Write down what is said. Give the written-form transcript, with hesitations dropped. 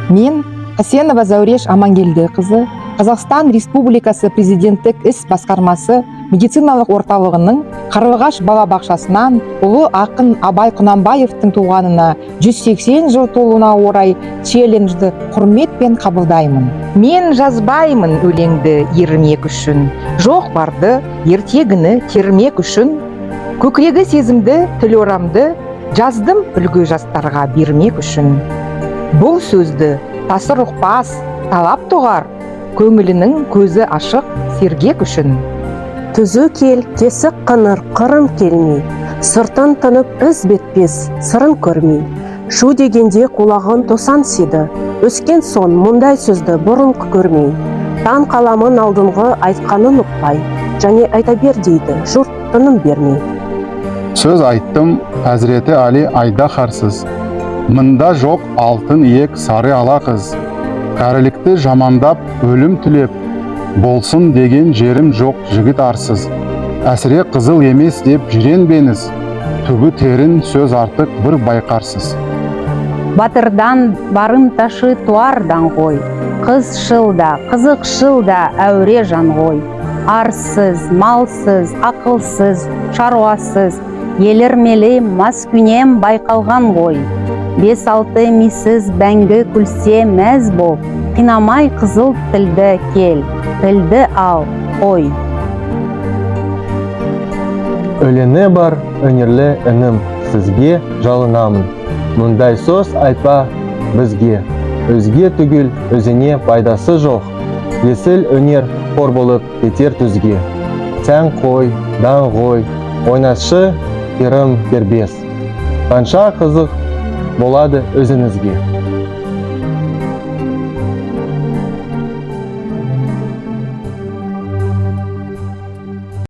Мен Қасенова Зауреш Амангелдіқызы, Қазақстан Республикасы Президенттік іс басқармасы медициналық орталығының Қарлығаш балабақшасынан ұлы ақын Абай Құнанбаевтың туғанына 180 жыл толуына орай челленджді құрметпен қабылдаймын. Мен жазбаймын өлеңді ермек үшін, жоқ барды ертегіні термек үшін, көкірегі сезімді тіл орамды жаздым үлгі жастарға бермек үшін. Бұл сөзді тасыр ұқпас, талап тұғар, көңілінің көзі ашық сергек үшін. Түзу кел, тесік қыныр, қырын келмей, сыртын тынып із бетпес, сырын көрмей. Шу дегенде құлағын тосан седі, өскен сон мұндай сөзді бұрын көрмей. Таң қаламын алдыңғы айтқанын ұқпай, және айта бер дейді, жұрт тыным бермей. Сөз айттым, Әзіреті Али Айдахарсыз. Мында жоқ алтын иек сары ала қыз. Кәрілікті жамандап, өлім тілеп, болсын деген жерім жоқ жігіт арсыз. Әсіре қызыл емес деп жүренбеңіз, түбі терін сөз артық бір байқарсыз. Батырдан барын ташы туардан ғой, қыз шылда, қызық шылда әуре жан ғой. Арсыз, малсыз, ақылсыз, шаруасыз, елірмелі маскүнем байқалған ғой. 5-6 мисіз бәңгі күлсе мәз бол, қинамай қызыл тілді кел, тілді ал, ой. Өлеңі бар өнерлі інім, сізге жалынамын. Мұндай сөз айтпа бізге, өзге түгіл өзіне пайдасы жоқ. Есіл өнер қор болып кетер түзге. Сән қой, дан ғой, ойнашы керім дербес. Қанша қызық болады өзіңізге.